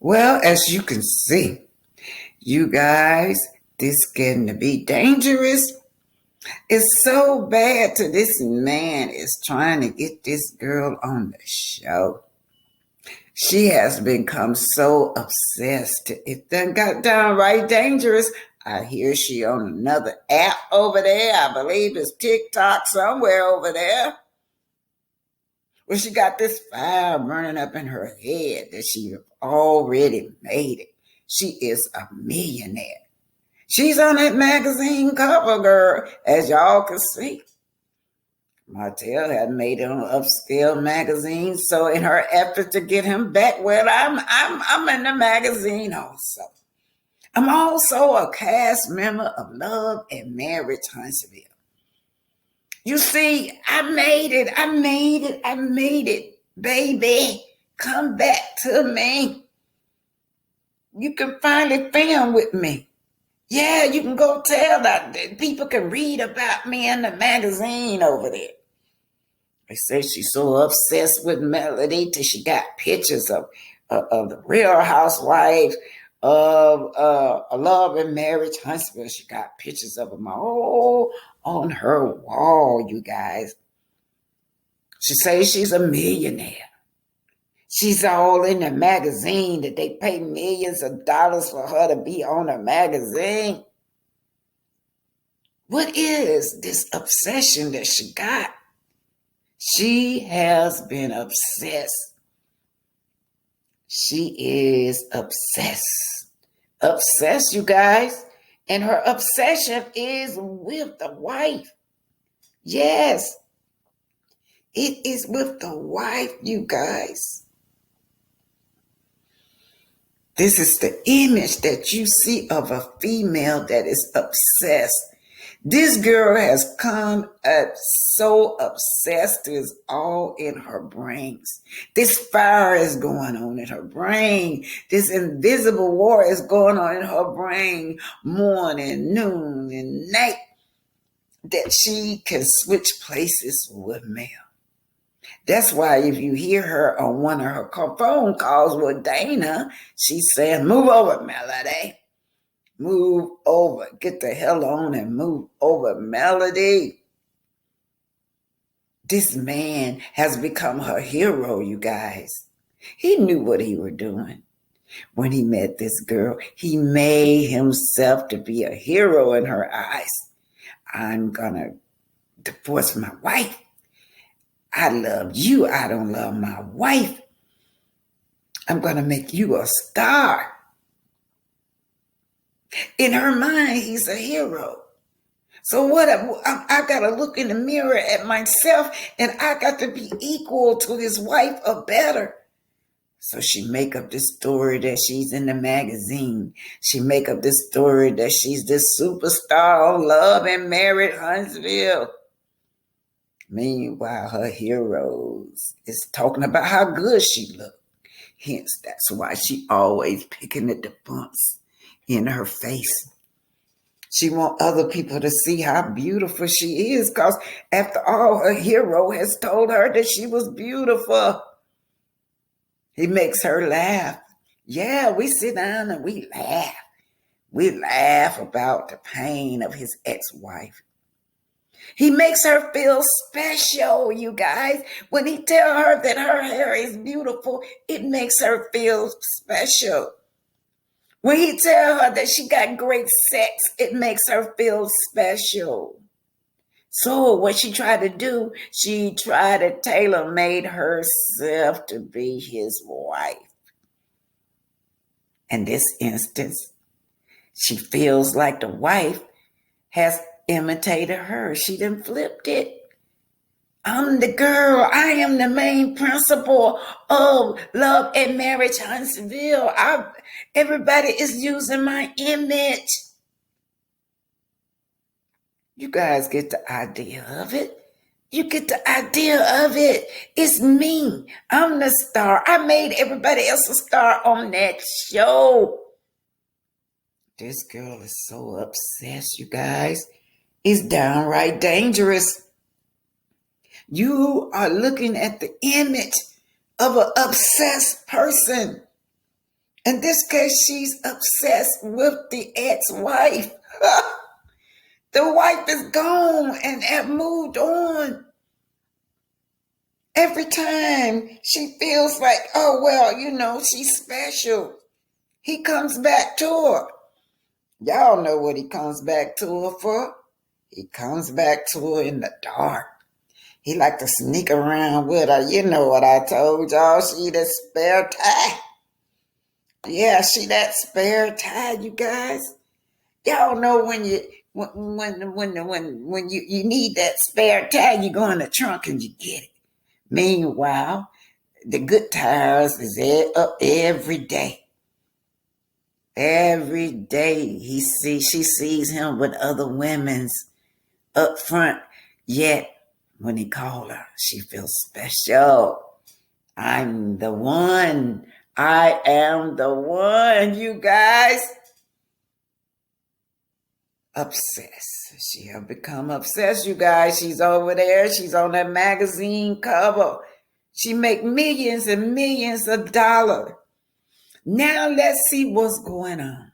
Well, as you can see, you guys, this getting to be dangerous. It's so bad to this man is trying to get this girl on the show. She has become so obsessed. It done got downright dangerous. I hear she on another app over there. I believe it's TikTok somewhere over there. Well, she got this fire burning up in her head that she already made it. She is a millionaire. She's on that magazine cover, girl, as y'all can see. Martel had made it on upscale magazine, so in her effort to get him back, well, I'm in the magazine also. I'm also a cast member of Love and Marriage Huntsville. You see, I made it, baby. Come back to me. You can finally film with me. Yeah, you can go tell that people can read about me in the magazine over there. They say she's so obsessed with Melody till she got pictures of the Real Housewives of a Love and Marriage Huntsville. She got pictures of them all on her wall, you guys. She says she's a millionaire. She's all in the magazine that they pay millions of dollars for her to be on a magazine. What is this obsession that she got? She has been obsessed. She is obsessed. Obsessed, you guys. And her obsession is with the wife. Yes. It is with the wife, you guys. This is the image that you see of a female that is obsessed. This girl has come up so obsessed, it's all in her brains. This fire is going on in her brain. This invisible war is going on in her brain morning, noon, and night, that she can switch places with Mel. That's why if you hear her on one of her phone calls with Dana, she's saying, move over, Melody. Move over. Get the hell on and move over, Melody. This man has become her hero, you guys. He knew what he was doing. When he met this girl, he made himself to be a hero in her eyes. I'm going to divorce my wife. I love you. I don't love my wife. I'm going to make you a star. In her mind, he's a hero. So what? I got to look in the mirror at myself, and I got to be equal to his wife or better. So she make up this story that she's in the magazine. She make up this story that she's this superstar on Love and Marriage Huntsville. Meanwhile, her heroes is talking about how good she looked. Hence, that's why she always picking at the bumps in her face. She want other people to see how beautiful she is, because after all, her hero has told her that she was beautiful. He makes her laugh. Yeah, we sit down and we laugh. We laugh about the pain of his ex-wife. He makes her feel special, you guys. When he tell her that her hair is beautiful, it makes her feel special. When he tell her that she got great sex, it makes her feel special. So what she tried to do, she tried to tailor-made herself to be his wife. In this instance, she feels like the wife has imitated her. She done flipped it. I'm the girl. I am the main principal of Love and Marriage Huntsville. Everybody is using my image. You guys get the idea of it. You get the idea of it. It's me. I'm the star. I made everybody else a star on that show. This girl is so obsessed, you guys. It's downright dangerous. You are looking at the image of an obsessed person. In this case, she's obsessed with the ex-wife. The wife is gone and have moved on. Every time she feels like, oh, well, she's special, he comes back to her. Y'all know what he comes back to her for. He comes back to her in the dark. He like to sneak around with her. You know what I told y'all. She the spare tire. Yeah, she that spare tire, you guys. Y'all know when you need that spare tire, you go in the trunk and you get it. Meanwhile, the good tires is up every day. Every day she sees him with other women's up front. Yet when he called her, she feels special. I'm the one. I am the one, you guys. Obsessed. She have become obsessed, you guys. She's over there. She's on that magazine cover. She make millions and millions of dollars. Now let's see what's going on.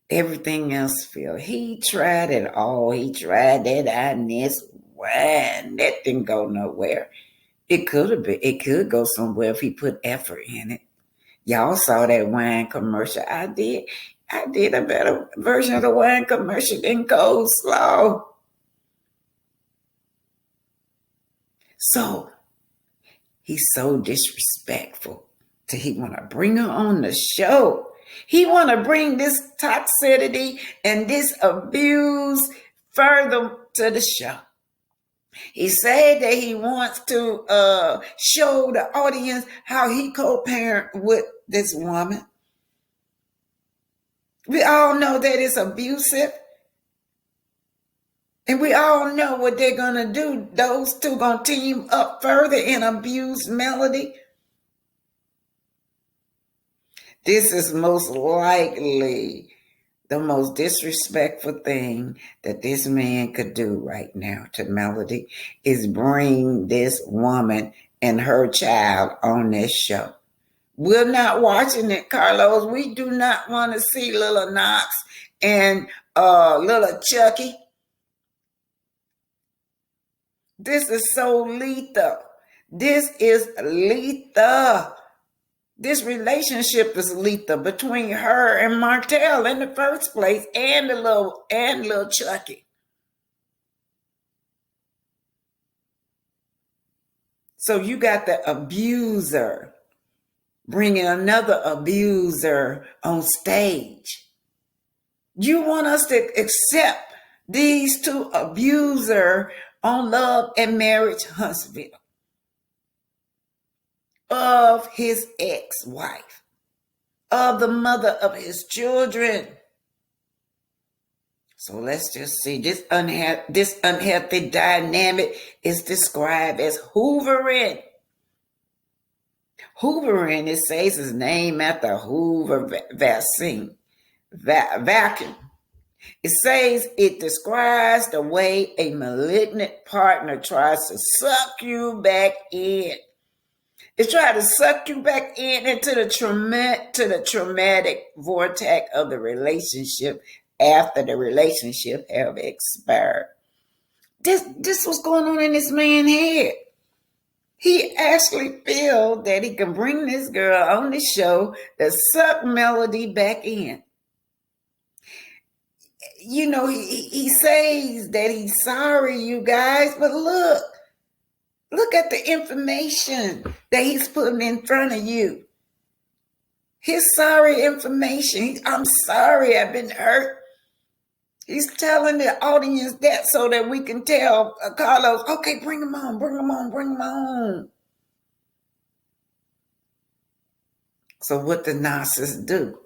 Everything else failed. He tried it all. He tried that Inez wine. That didn't go nowhere. It could go somewhere if he put effort in it. Y'all saw that wine commercial. I did a better version of the wine commercial than coleslaw. So he's so disrespectful till he want to bring her on the show. He want to bring this toxicity and this abuse further to the show. He said that he wants to show the audience how he co-parent with this woman. We all know that it's abusive. And we all know what they're going to do. Those two going to team up further and abuse Melody. This is most likely the most disrespectful thing that this man could do right now to Melody is bring this woman and her child on this show. We're not watching it, Carlos. We do not want to see little Knox and little Chucky. This is so lethal. This is lethal. This relationship is lethal between her and Martel in the first place, and little Chucky. So you got the abuser bringing another abuser on stage. You want us to accept these two abusers on Love and Marriage Huntsville of his ex-wife, of the mother of his children. So let's just see. This unhealthy dynamic is described as hoovering. Hoovering, it says, is named after Hoover vaccine. Vacuum. It says it describes the way a malignant partner tries to suck you back in. It tries to suck you back into the traumatic vortex of the relationship after the relationship have expired. This was going on in this man's head. He actually feels that he can bring this girl on the show to suck Melody back in. You know, he says that he's sorry, you guys, but look at the information that he's putting in front of you. His sorry information. I'm sorry, I've been hurt. He's telling the audience that so that we can tell Carlos, okay, bring him on. So what the narcissists do?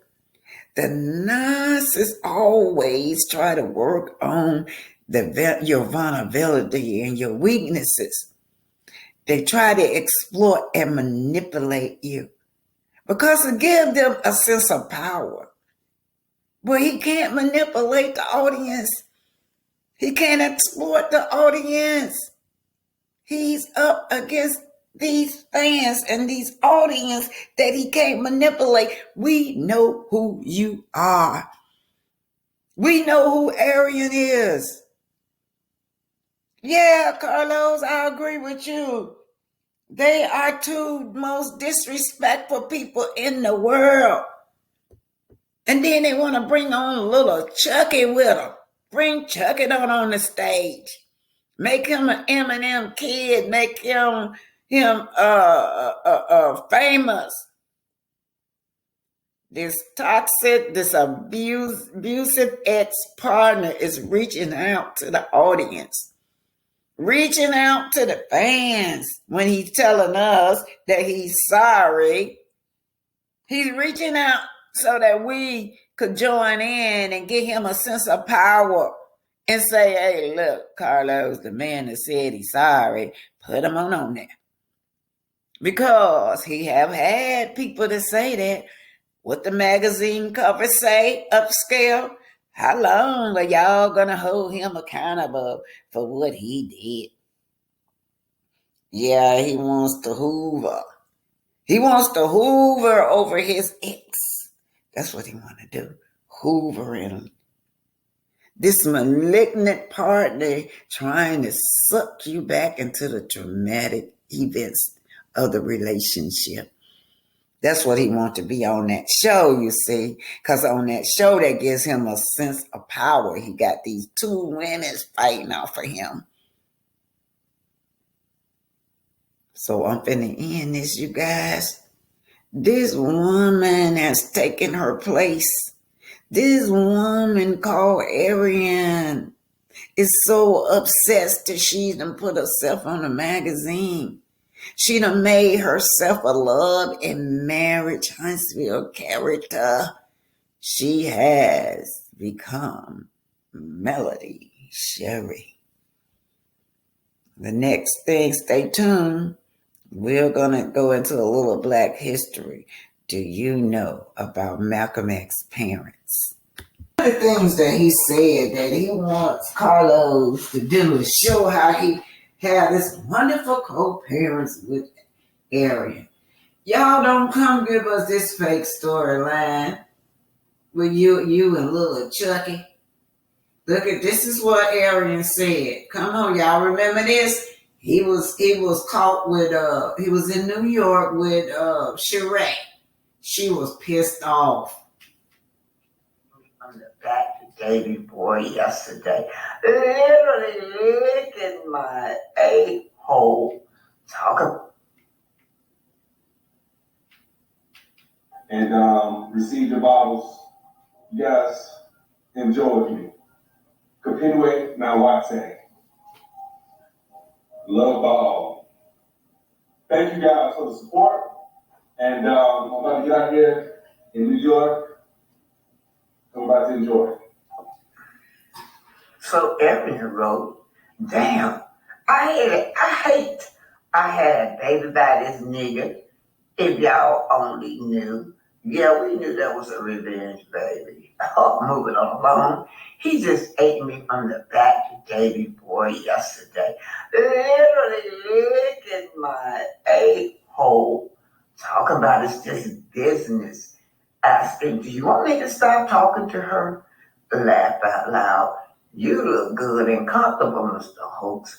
The narcissists always try to work on your vulnerability and your weaknesses. They try to exploit and manipulate you because it gives them a sense of power. But he can't manipulate the audience. He can't exploit the audience. He's up against these fans and these audience that he can't manipulate. We know who you are. We know who Arionne is. Yeah, Carlos, I agree with you. They are two most disrespectful people in the world. And then they want to bring on little Chucky with them. Bring Chucky on the stage. Make him an Eminem kid. Make him famous. This toxic, this abusive ex-partner is reaching out to the audience. Reaching out to the fans when he's telling us that he's sorry. He's reaching out so that we could join in and give him a sense of power and say, hey, look, Carlos, the man that said he's sorry, put him on there. Because he have had people to say that. What the magazine cover say, upscale? How long are y'all going to hold him accountable for what he did? Yeah, he wants to hoover. He wants to hoover over his ex. That's what he want to do. Hoovering. This malignant partner trying to suck you back into the dramatic events of the relationship. That's what he wants to be on that show, you see. Because on that show, that gives him a sense of power. He got these two women fighting off of him. So I'm finna end this, you guys. This woman has taken her place. This woman called Arionne is so obsessed that she done put herself on a magazine. She done made herself a love and marriage Huntsville character. She has become Melody Sheree. The next thing, stay tuned. We're going to go into a little Black history. Do you know about Malcolm X's parents? One of the things that he said that he wants Carlos to do is show how he had this wonderful co-parents with Arionne. Y'all don't come give us this fake storyline with you and little Chucky. Look at this is what Arionne said. Come on, y'all remember this? He was caught with he was in New York with Sheree. She was pissed off. On the back to Davy Boy yesterday. Literally licking my a-hole. Talking. And receive your bottles. You guys enjoy with me. Kapinwe Nawate. Love ball. Thank you guys for the support. And I'm about to get out here in New York. I'm about to enjoy. So Arionne wrote, damn, I had a baby by this nigga. If y'all only knew. Yeah, we knew that was a revenge baby. Moving on along. He just ate me from the back to Davy Boy yesterday. Literally licking my a-hole. Talking about it's just business. Asking, do you want me to stop talking to her? Laugh out loud. You look good and comfortable, Mr. Hoax.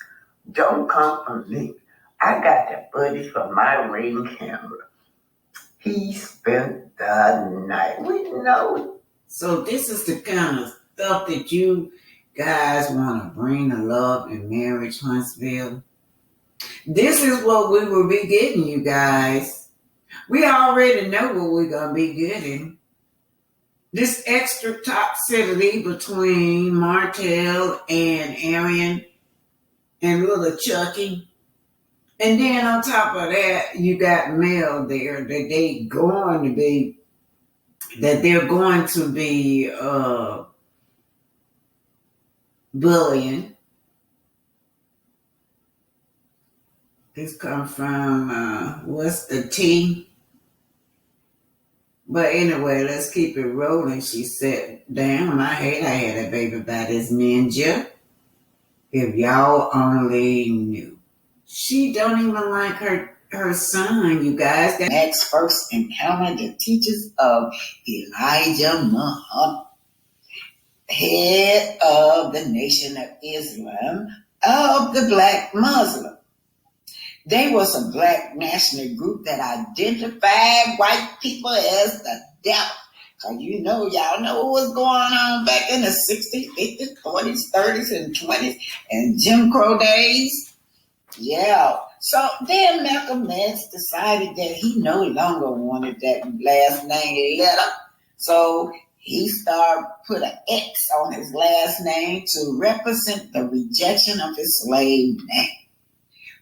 Don't come from me. I got the footage from my ring camera. He spent the night. We know it. So this is the kind of stuff that you guys want to bring to love and marriage, Huntsville. This is what we will be getting, you guys. We already know what we're going to be getting. This extra toxicity between Martel and Arionne and little Chucky. And then on top of that, you got Mel there that they're going to be bullying. This comes from what's the T? But anyway, let's keep it rolling. She said, damn, I had a baby by this ninja. If y'all only knew. She don't even like her her son, you guys, Max first encountered the teachers of Elijah Muhammad, head of the Nation of Islam of the Black Muslim. They was a black national group that identified white people as the devil. Cause y'all know what was going on back in the 60s, 50s, 40s, 30s, and 20s, and Jim Crow days. Yeah. So then Malcolm X decided that he no longer wanted that last name letter. So he started put an X on his last name to represent the rejection of his slave name.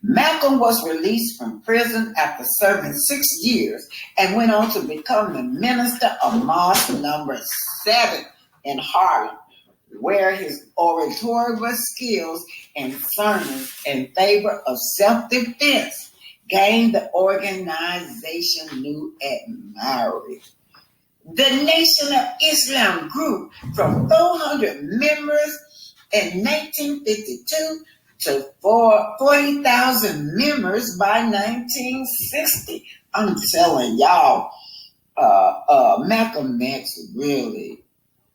Malcolm was released from prison after serving 6 years and went on to become the minister of Mosque number 7 in Harlem, where his oratorial skills and sermons in favor of self-defense gained the organization new admirers. The Nation of Islam grew from 400 members in 1952 to 40,000 members by 1960. I'm telling y'all, Malcolm X really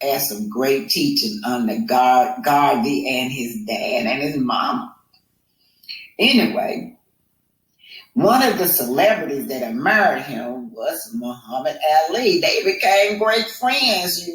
had some great teaching under Garvey and his dad and his mama. Anyway, one of the celebrities that admired him was Muhammad Ali. They became great friends,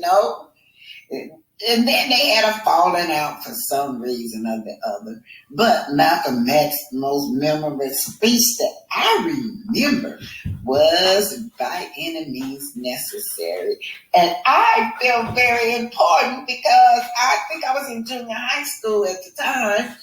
And then they had a falling out for some reason or the other. But Malcolm X's most memorable speech that I remember was by any means necessary. And I feel very important because I think I was in junior high school at the time.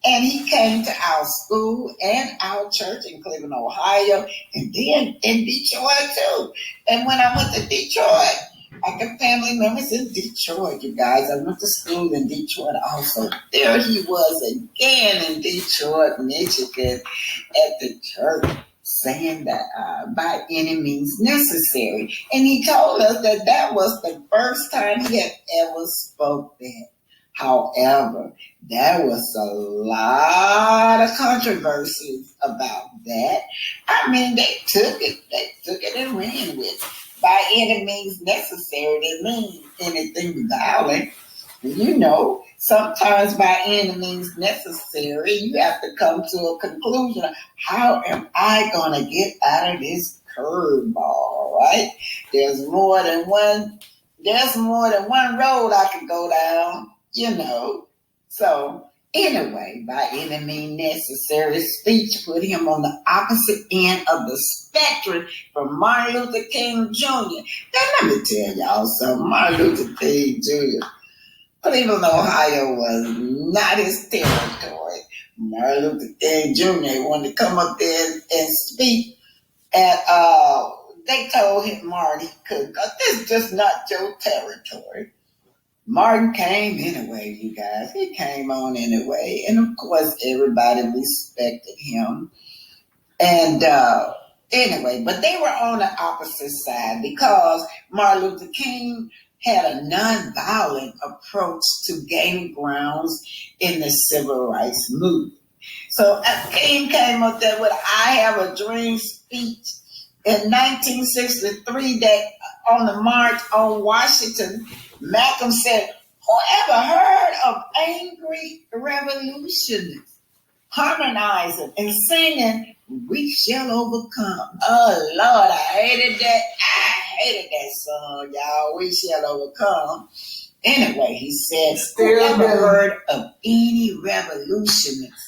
And he came to our school and our church in Cleveland, Ohio, and then in Detroit too. And when I went to Detroit, I got family members in Detroit, you guys. I went to school in Detroit also. There he was again in Detroit, Michigan, at the church, saying that by any means necessary. And he told us that that was the first time he had ever spoke that. However, there was a lot of controversies about that. I mean, they took it and ran with it. By any means necessary, they mean anything violent. Sometimes by any means necessary, you have to come to a conclusion of how am I going to get out of this curveball, right? There's more than one road I could go down, So anyway, by any means necessary, speech put him on the opposite end of the spectrum from Martin Luther King Jr. Now let me tell y'all something. Martin Luther King Jr. Cleveland, Ohio was not his territory. Martin Luther King Jr. wanted to come up there and speak, and they told him Martin he couldn't, because this is just not your territory. Martin came anyway, you guys. He came on anyway. And of course, everybody respected him. And anyway, but they were on the opposite side because Martin Luther King had a nonviolent approach to gaining grounds in the civil rights movement. So King came up there with I Have a Dream speech in 1963 that on the March on Washington, Malcolm said, whoever heard of angry revolutionists harmonizing and singing, we shall overcome. Oh, Lord, I hated that song, y'all. We shall overcome. Anyway, he said, whoever heard of any revolutionists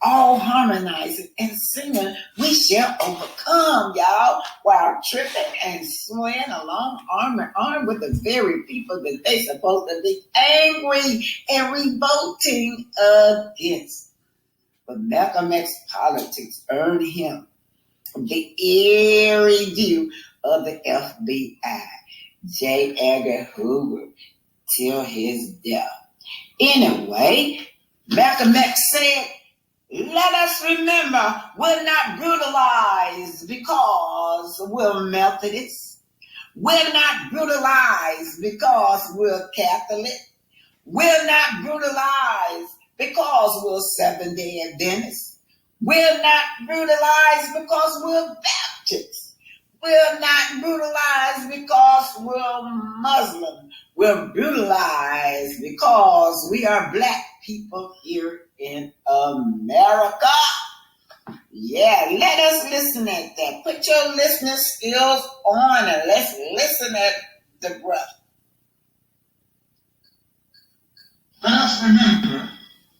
all harmonizing and singing, we shall overcome, y'all, while tripping and swaying along arm in arm with the very people that they supposed to be angry and revolting against. But Malcolm X politics earned him the eerie view of the FBI, J. Edgar Hoover, till his death. Anyway, Malcolm X said, let us remember, we're not brutalized because we're Methodists. We're not brutalized because we're Catholic. We're not brutalized because we're Seventh-day Adventists. We're not brutalized because we're Baptists. We're not brutalized because we're Muslim. We're brutalized because we are black people here in America. Yeah, let us listen at that. Put your listening skills on and let's listen at the breath. Let us remember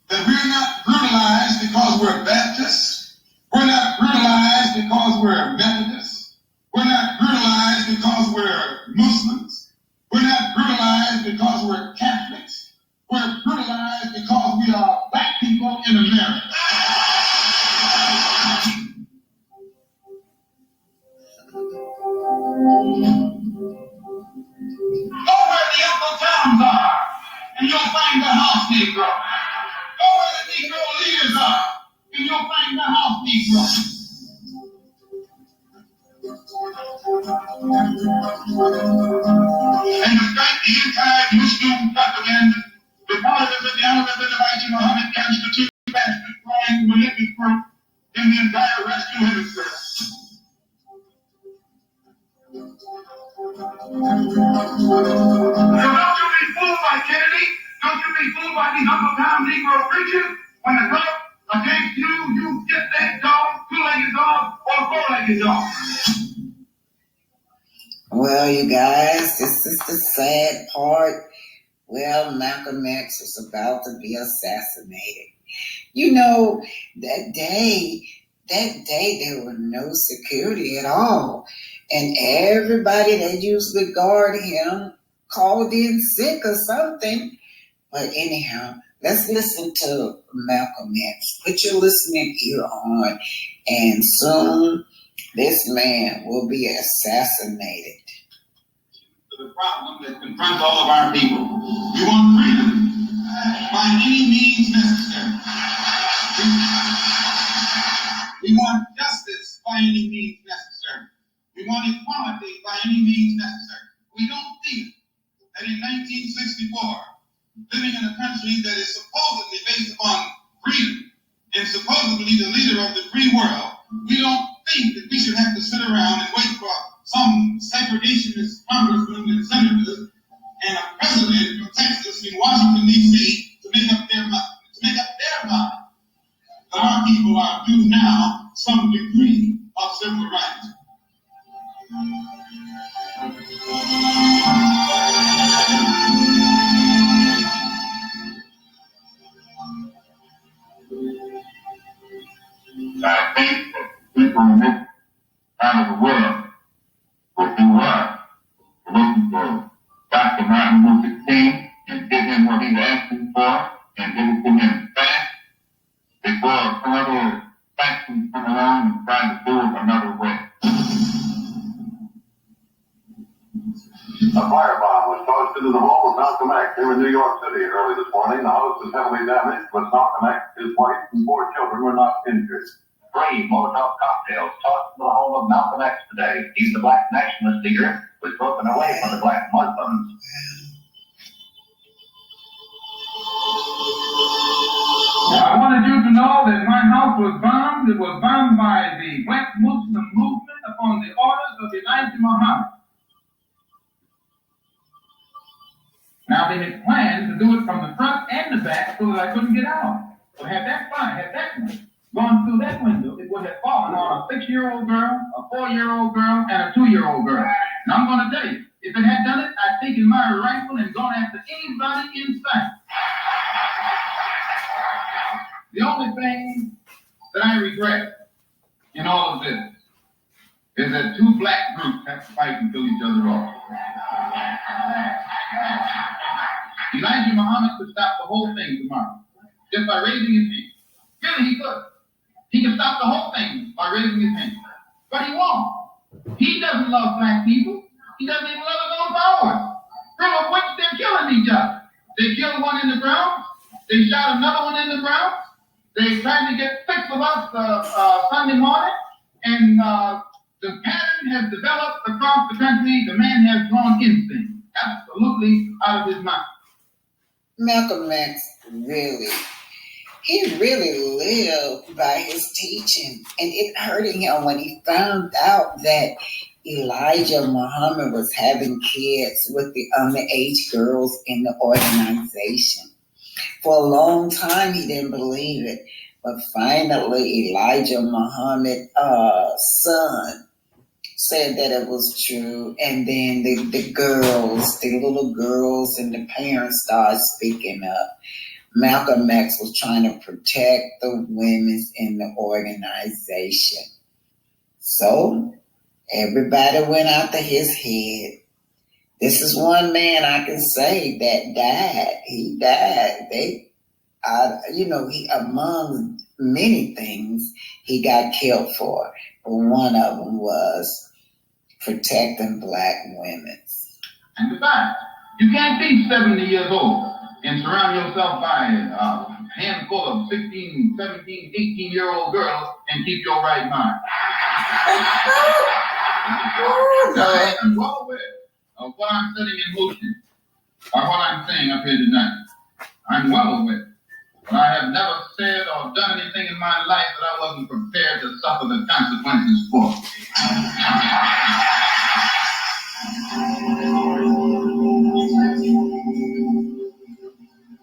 that we're not brutalized because we're Baptists. We're not brutalized because we're Methodists. We're not brutalized because we're Muslims. We're not brutalized because we're Catholics. We're brutalized because we are black people in America. Go where the Uncle Toms are, and you'll find the house Negro. Go where the Negro leaders are, and you'll find the house Negro. And despite the anti-Muslim propaganda, the followers of the Alabama Muhammad constitute fastest growing religious group in the entire Western Hemisphere. So don't you be fooled by Kennedy. Don't you be fooled by these Uncle Tom Negro preachers. When it's up against you, you get that dog, two-legged dog, or four-legged dog. Well, you guys, this is the sad part. Well, Malcolm X was about to be assassinated. You know, that day there was no security at all. And everybody that used to guard him called in sick or something. But anyhow, let's listen to Malcolm X. Put your listening ear on. And soon this man will be assassinated. The problem that confronts all of our people. We want freedom by any means necessary. We want justice by any means necessary. We want equality by any means necessary. We don't think that in 1964, living in a country that is supposedly based upon freedom and supposedly the leader of the free world, we don't think that we should have to sit around and wait for some segregationist congressmen and senators and a president from Texas in Washington, D.C. to make up their mind. That our people are due now some degree of civil rights. I think that people in this part of the world will do well to listen to Dr. Martin Luther King and give him what he's asking for and give it to him fast before some other factions come along and try to do it another way. A firebomb was tossed into the home of Malcolm X here in New York City early this morning. The house was heavily damaged, but Malcolm X, his wife, and 4 children were not injured. 3 Molotov cocktails tossed into the home of Malcolm X today. He's the black nationalist leader who was broken away from the black Muslims. I wanted you to know that my house was bombed. It was bombed by the black Muslim movement upon the orders of Elijah Muhammad. Now they had planned to do it from the front and the back so that I couldn't get out. So had that one gone through that window, it would have fallen on a 6-year-old girl, a 4-year-old girl, and a 2-year-old girl. And I'm going to tell you, if it had done it, I'd taken my rifle and gone after anybody in sight. The only thing that I regret in all of this is that 2 black groups have to fight and kill each other off. Elijah Muhammad could stop the whole thing tomorrow, just by raising his hand. Really, he could. He could stop the whole thing by raising his hand. But he won't. He doesn't love black people. He doesn't even love his own followers. From which they're killing each other. They killed one in the Bronx. They shot another one in the Bronx. They tried to get 6 of us Sunday morning. And the pattern has developed across the country. The man has grown instinct. Absolutely out of his mind. Malcolm X really He really lived by his teaching, and it hurted him when he found out that Elijah Muhammad was having kids with the underage girls in the organization. For a long time, he didn't believe it, but finally, Elijah Muhammad's son said that it was true, and then the little girls, and the parents started speaking up. Malcolm X was trying to protect the women in the organization. So everybody went after his head. This is one man I can say that died. He died. He among many things he got killed for, but one of them was protecting black women. And besides, you can't be 70 years old and surround yourself by a handful of 16, 17, 18-year-old girls and keep your right mind. I am well aware of what I'm setting in motion, or what I'm saying up here tonight. I'm well aware. But I have never said or done anything in my life that I wasn't prepared to suffer the consequences for.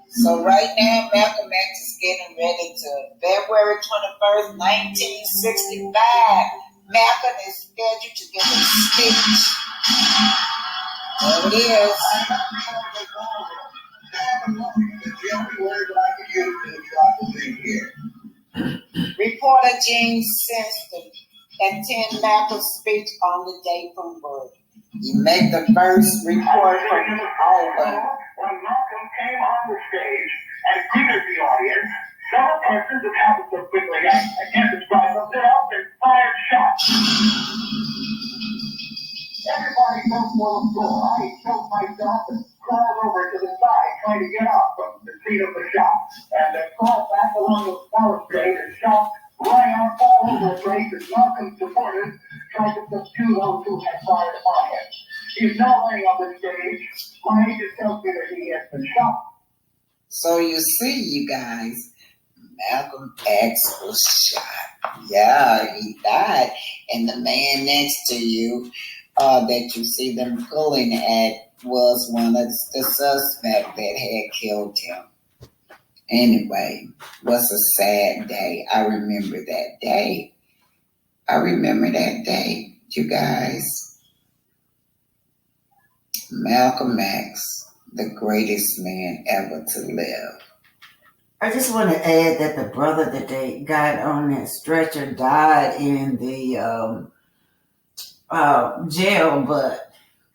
So right now, Malcolm X is getting ready to February 21st, 1965. Malcolm is scheduled to give a speech. There it is. The only word that I can use to describe the thing here. Reporter Gene Simpson attend Malcolm's speech on the day from birth. You make the first report from Albany. When Malcolm came on the stage and greeted the audience, several persons that happened so quickly I can't describe them, stood up and fired shots. Everybody fell for the floor. I choked myself and crawled over to the side, trying to get up from the seat of the shop, and crawled back along the balustrade and shots rang out all over the place as Malcolm's supporters tried to subdue those who had fired upon him. He's now laying on the stage. My agent tells me that he has been shot. So you see, you guys, Malcolm X was shot. Yeah, he died. And the man next to you that you see them pulling at was one of the suspects that had killed him. Anyway, was a sad day. I remember that day. You guys. Malcolm X, the greatest man ever to live. I just want to add that the brother that they got on that stretcher died in the jail, but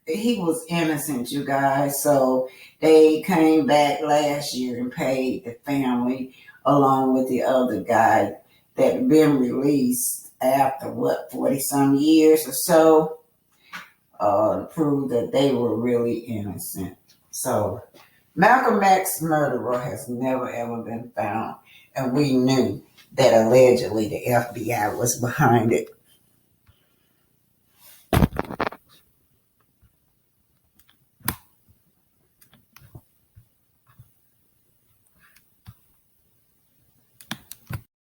he was innocent, you guys. So they came back last year and paid the family along with the other guy that had been released after 40-some years or so. Prove that they were really innocent. So Malcolm X murderer has never ever been found, and we knew that allegedly the FBI was behind it.